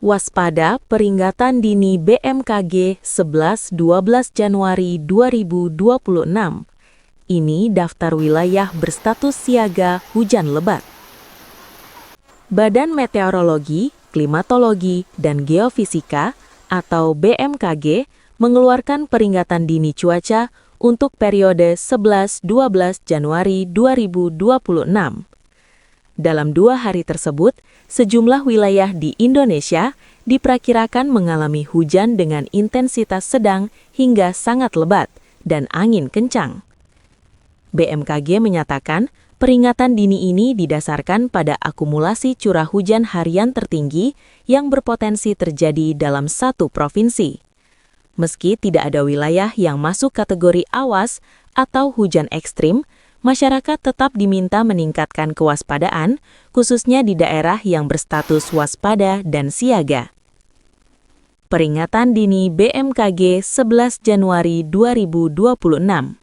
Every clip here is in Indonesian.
Waspada peringatan dini BMKG 11-12 Januari 2026. Ini daftar wilayah berstatus siaga hujan lebat. Badan Meteorologi, Klimatologi, dan Geofisika atau BMKG mengeluarkan peringatan dini cuaca untuk periode 11-12 Januari 2026. Dalam 2 hari tersebut, sejumlah wilayah di Indonesia diperkirakan mengalami hujan dengan intensitas sedang hingga sangat lebat dan angin kencang. BMKG menyatakan peringatan dini ini didasarkan pada akumulasi curah hujan harian tertinggi yang berpotensi terjadi dalam satu provinsi. Meski tidak ada wilayah yang masuk kategori awas atau hujan ekstrim, masyarakat tetap diminta meningkatkan kewaspadaan, khususnya di daerah yang berstatus waspada dan siaga. Peringatan dini BMKG 11 Januari 2026.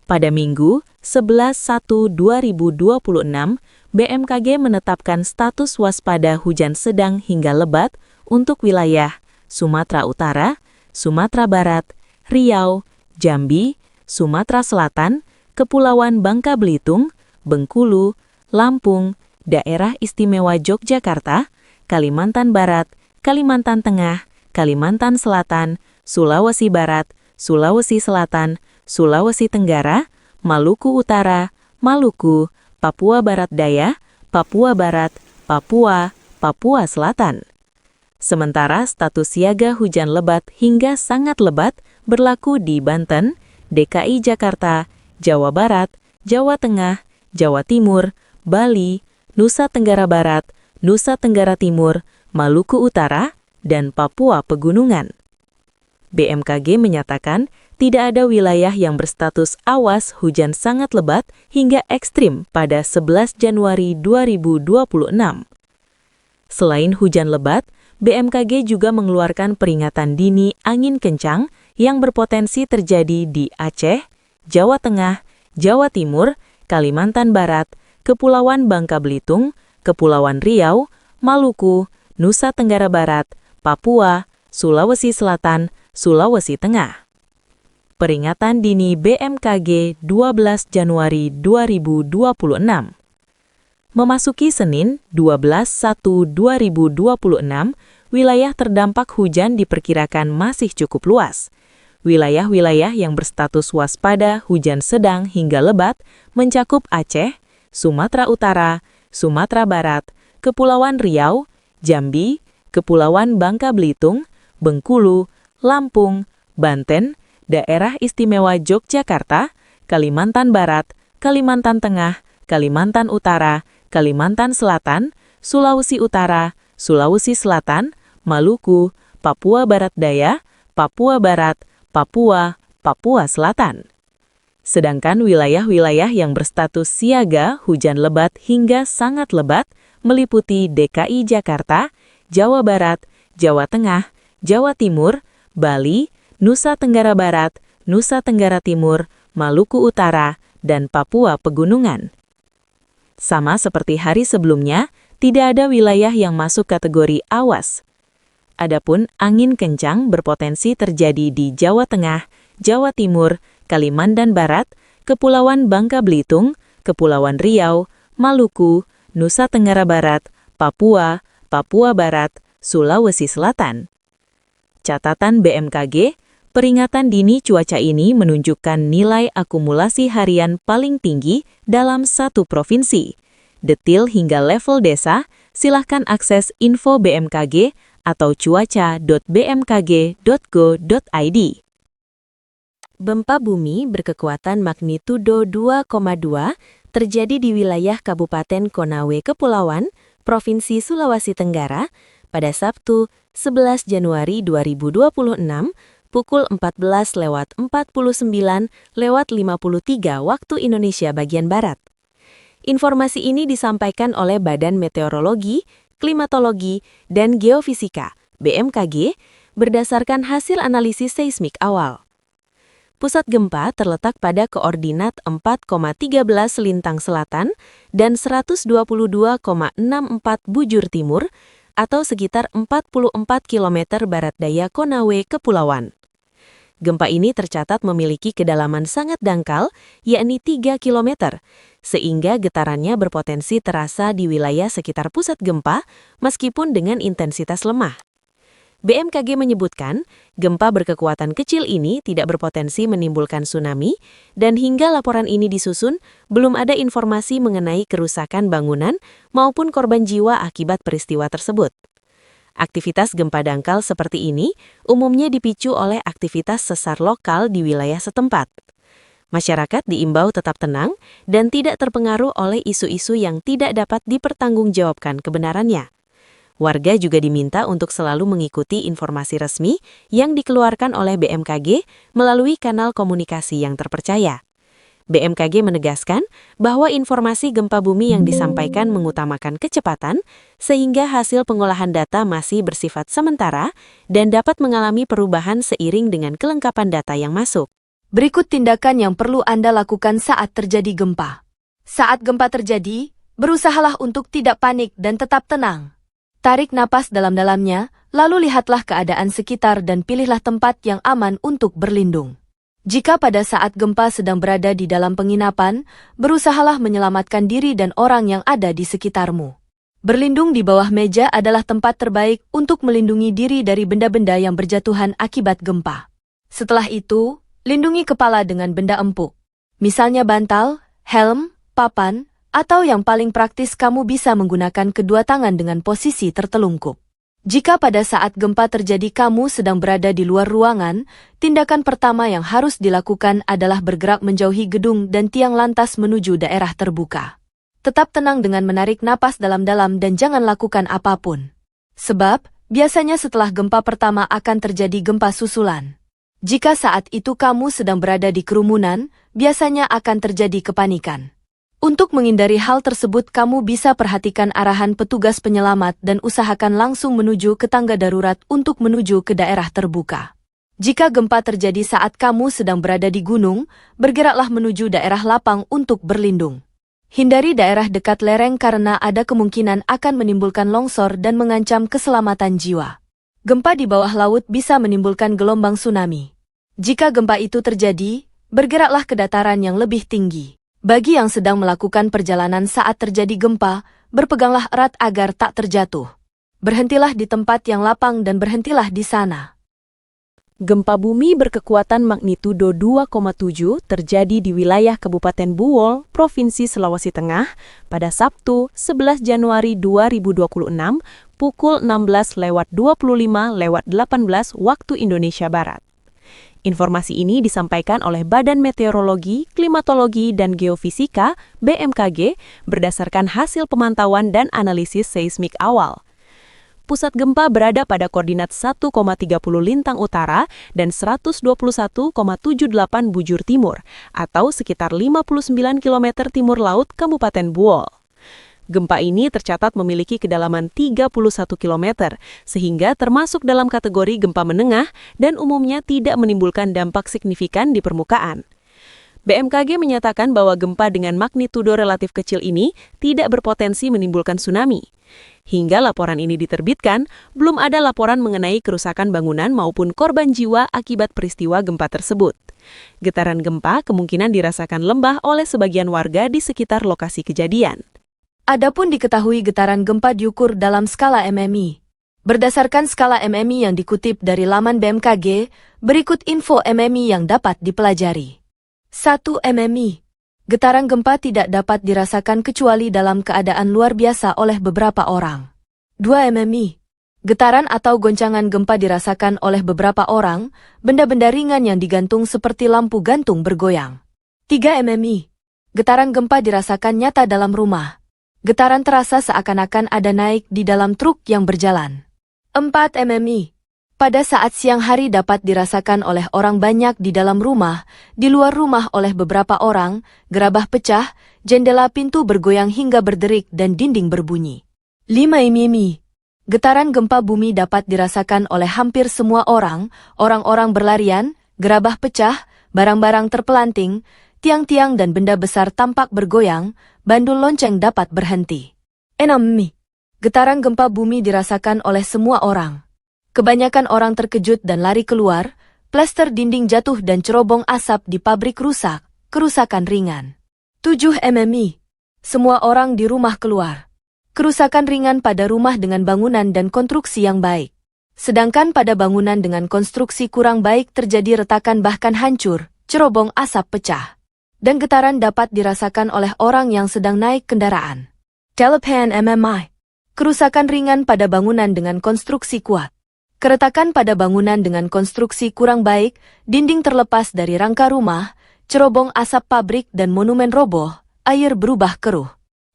Pada Minggu, 11/1/2026, BMKG menetapkan status waspada hujan sedang hingga lebat untuk wilayah Sumatera Utara, Sumatera Barat, Riau, Jambi, Sumatera Selatan, Kepulauan Bangka Belitung, Bengkulu, Lampung, Daerah Istimewa Yogyakarta, Kalimantan Barat, Kalimantan Tengah, Kalimantan Selatan, Sulawesi Barat, Sulawesi Selatan, Sulawesi Tenggara, Maluku Utara, Maluku, Papua Barat Daya, Papua Barat, Papua, Papua Selatan. Sementara status siaga hujan lebat hingga sangat lebat berlaku di Banten, DKI Jakarta, Jawa Barat, Jawa Tengah, Jawa Timur, Bali, Nusa Tenggara Barat, Nusa Tenggara Timur, Maluku Utara, dan Papua Pegunungan. BMKG menyatakan tidak ada wilayah yang berstatus awas hujan sangat lebat hingga ekstrim pada 11 Januari 2026. Selain hujan lebat, BMKG juga mengeluarkan peringatan dini angin kencang yang berpotensi terjadi di Aceh, Jawa Tengah, Jawa Timur, Kalimantan Barat, Kepulauan Bangka Belitung, Kepulauan Riau, Maluku, Nusa Tenggara Barat, Papua, Sulawesi Selatan, Sulawesi Tengah. Peringatan dini BMKG 12 Januari 2026. Memasuki Senin 12/1/2026, wilayah terdampak hujan diperkirakan masih cukup luas. Wilayah-wilayah yang berstatus waspada hujan sedang hingga lebat mencakup Aceh, Sumatera Utara, Sumatera Barat, Kepulauan Riau, Jambi, Kepulauan Bangka Belitung, Bengkulu, Lampung, Banten, Daerah Istimewa Yogyakarta, Kalimantan Barat, Kalimantan Tengah, Kalimantan Utara, Kalimantan Selatan, Sulawesi Utara, Sulawesi Selatan, Maluku, Papua Barat Daya, Papua Barat, Papua, Papua Selatan. Sedangkan wilayah-wilayah yang berstatus siaga hujan lebat hingga sangat lebat meliputi DKI Jakarta, Jawa Barat, Jawa Tengah, Jawa Timur, Bali, Nusa Tenggara Barat, Nusa Tenggara Timur, Maluku Utara, dan Papua Pegunungan. Sama seperti hari sebelumnya, tidak ada wilayah yang masuk kategori awas. Adapun angin kencang berpotensi terjadi di Jawa Tengah, Jawa Timur, Kalimantan Barat, Kepulauan Bangka Belitung, Kepulauan Riau, Maluku, Nusa Tenggara Barat, Papua, Papua Barat, Sulawesi Selatan. Catatan BMKG, peringatan dini cuaca ini menunjukkan nilai akumulasi harian paling tinggi dalam satu provinsi. Detil hingga level desa, silahkan akses info BMKG atau cuaca.bmkg.go.id. Gempa bumi berkekuatan magnitudo 2,2 terjadi di wilayah Kabupaten Konawe Kepulauan, Provinsi Sulawesi Tenggara, pada Sabtu 11 Januari 2026, pukul 14:49:53 waktu Indonesia bagian Barat. Informasi ini disampaikan oleh Badan Meteorologi, Klimatologi, dan Geofisika (BMKG) berdasarkan hasil analisis seismik awal. Pusat gempa terletak pada koordinat 4,13 lintang selatan dan 122,64 bujur timur atau sekitar 44 km barat daya Konawe, Kepulauan. Gempa ini tercatat memiliki kedalaman sangat dangkal, yakni 3 km, sehingga getarannya berpotensi terasa di wilayah sekitar pusat gempa, meskipun dengan intensitas lemah. BMKG menyebutkan, gempa berkekuatan kecil ini tidak berpotensi menimbulkan tsunami, dan hingga laporan ini disusun, belum ada informasi mengenai kerusakan bangunan maupun korban jiwa akibat peristiwa tersebut. Aktivitas gempa dangkal seperti ini umumnya dipicu oleh aktivitas sesar lokal di wilayah setempat. Masyarakat diimbau tetap tenang dan tidak terpengaruh oleh isu-isu yang tidak dapat dipertanggungjawabkan kebenarannya. Warga juga diminta untuk selalu mengikuti informasi resmi yang dikeluarkan oleh BMKG melalui kanal komunikasi yang terpercaya. BMKG menegaskan bahwa informasi gempa bumi yang disampaikan mengutamakan kecepatan, sehingga hasil pengolahan data masih bersifat sementara dan dapat mengalami perubahan seiring dengan kelengkapan data yang masuk. Berikut tindakan yang perlu Anda lakukan saat terjadi gempa. Saat gempa terjadi, berusahalah untuk tidak panik dan tetap tenang. Tarik napas dalam-dalamnya, lalu lihatlah keadaan sekitar dan pilihlah tempat yang aman untuk berlindung. Jika pada saat gempa sedang berada di dalam penginapan, berusahalah menyelamatkan diri dan orang yang ada di sekitarmu. Berlindung di bawah meja adalah tempat terbaik untuk melindungi diri dari benda-benda yang berjatuhan akibat gempa. Setelah itu, lindungi kepala dengan benda empuk. Misalnya bantal, helm, papan, atau yang paling praktis kamu bisa menggunakan kedua tangan dengan posisi tertelungkup. Jika pada saat gempa terjadi kamu sedang berada di luar ruangan, tindakan pertama yang harus dilakukan adalah bergerak menjauhi gedung dan tiang lantas menuju daerah terbuka. Tetap tenang dengan menarik napas dalam-dalam dan jangan lakukan apapun. Sebab, biasanya setelah gempa pertama akan terjadi gempa susulan. Jika saat itu kamu sedang berada di kerumunan, biasanya akan terjadi kepanikan. Untuk menghindari hal tersebut, kamu bisa perhatikan arahan petugas penyelamat dan usahakan langsung menuju ke tangga darurat untuk menuju ke daerah terbuka. Jika gempa terjadi saat kamu sedang berada di gunung, bergeraklah menuju daerah lapang untuk berlindung. Hindari daerah dekat lereng karena ada kemungkinan akan menimbulkan longsor dan mengancam keselamatan jiwa. Gempa di bawah laut bisa menimbulkan gelombang tsunami. Jika gempa itu terjadi, bergeraklah ke dataran yang lebih tinggi. Bagi yang sedang melakukan perjalanan saat terjadi gempa, berpeganglah erat agar tak terjatuh. Berhentilah di tempat yang lapang dan berhentilah di sana. Gempa bumi berkekuatan magnitudo 2,7 terjadi di wilayah Kabupaten Buwol, Provinsi Sulawesi Tengah, pada Sabtu 11 Januari 2026 pukul 16:25:18 waktu Indonesia Barat. Informasi ini disampaikan oleh Badan Meteorologi, Klimatologi, dan Geofisika (BMKG) berdasarkan hasil pemantauan dan analisis seismik awal. Pusat gempa berada pada koordinat 1,30 lintang utara dan 121,78 bujur timur, atau sekitar 59 km timur laut Kabupaten Buwol. Gempa ini tercatat memiliki kedalaman 31 km, sehingga termasuk dalam kategori gempa menengah dan umumnya tidak menimbulkan dampak signifikan di permukaan. BMKG menyatakan bahwa gempa dengan magnitudo relatif kecil ini tidak berpotensi menimbulkan tsunami. Hingga laporan ini diterbitkan, belum ada laporan mengenai kerusakan bangunan maupun korban jiwa akibat peristiwa gempa tersebut. Getaran gempa kemungkinan dirasakan lembah oleh sebagian warga di sekitar lokasi kejadian. Adapun diketahui getaran gempa diukur dalam skala MMI. Berdasarkan skala MMI yang dikutip dari laman BMKG, berikut info MMI yang dapat dipelajari. 1 MMI. Getaran gempa tidak dapat dirasakan kecuali dalam keadaan luar biasa oleh beberapa orang. 2 MMI. Getaran atau goncangan gempa dirasakan oleh beberapa orang, benda-benda ringan yang digantung seperti lampu gantung bergoyang. 3 MMI. Getaran gempa dirasakan nyata dalam rumah. Getaran terasa seakan-akan ada naik di dalam truk yang berjalan. 4 MMI. Pada saat siang hari dapat dirasakan oleh orang banyak di dalam rumah, di luar rumah oleh beberapa orang, gerabah pecah, jendela pintu bergoyang hingga berderik dan dinding berbunyi. 5 IMIMI. Getaran gempa bumi dapat dirasakan oleh hampir semua orang, orang-orang berlarian, gerabah pecah, barang-barang terpelanting, tiang-tiang dan benda besar tampak bergoyang, bandul lonceng dapat berhenti. 6 MI. Getaran gempa bumi dirasakan oleh semua orang. Kebanyakan orang terkejut dan lari keluar, plester dinding jatuh dan cerobong asap di pabrik rusak, kerusakan ringan. 7 MMI. Semua orang di rumah keluar. Kerusakan ringan pada rumah dengan bangunan dan konstruksi yang baik. Sedangkan pada bangunan dengan konstruksi kurang baik terjadi retakan bahkan hancur, cerobong asap pecah. Dan getaran dapat dirasakan oleh orang yang sedang naik kendaraan. 8 MMI. Kerusakan ringan pada bangunan dengan konstruksi kuat. Keretakan pada bangunan dengan konstruksi kurang baik, dinding terlepas dari rangka rumah, cerobong asap pabrik dan monumen roboh, air berubah keruh.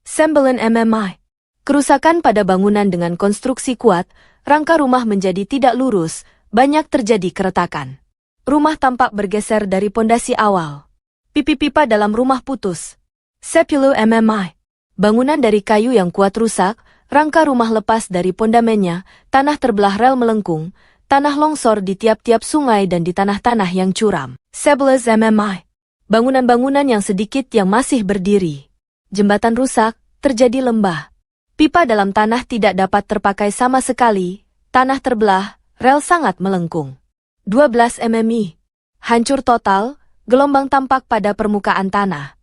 9 MMI. Kerusakan pada bangunan dengan konstruksi kuat, rangka rumah menjadi tidak lurus, banyak terjadi keretakan. Rumah tampak bergeser dari pondasi awal. Pipi-pipa dalam rumah putus. 10 MMI. Bangunan dari kayu yang kuat rusak, rangka rumah lepas dari pondamennya, tanah terbelah rel melengkung, tanah longsor di tiap-tiap sungai dan di tanah-tanah yang curam. 11 MMI. Bangunan-bangunan yang sedikit yang masih berdiri. Jembatan rusak, terjadi lembah. Pipa dalam tanah tidak dapat terpakai sama sekali, tanah terbelah, rel sangat melengkung. 12 MMI. Hancur total, gelombang tampak pada permukaan tanah.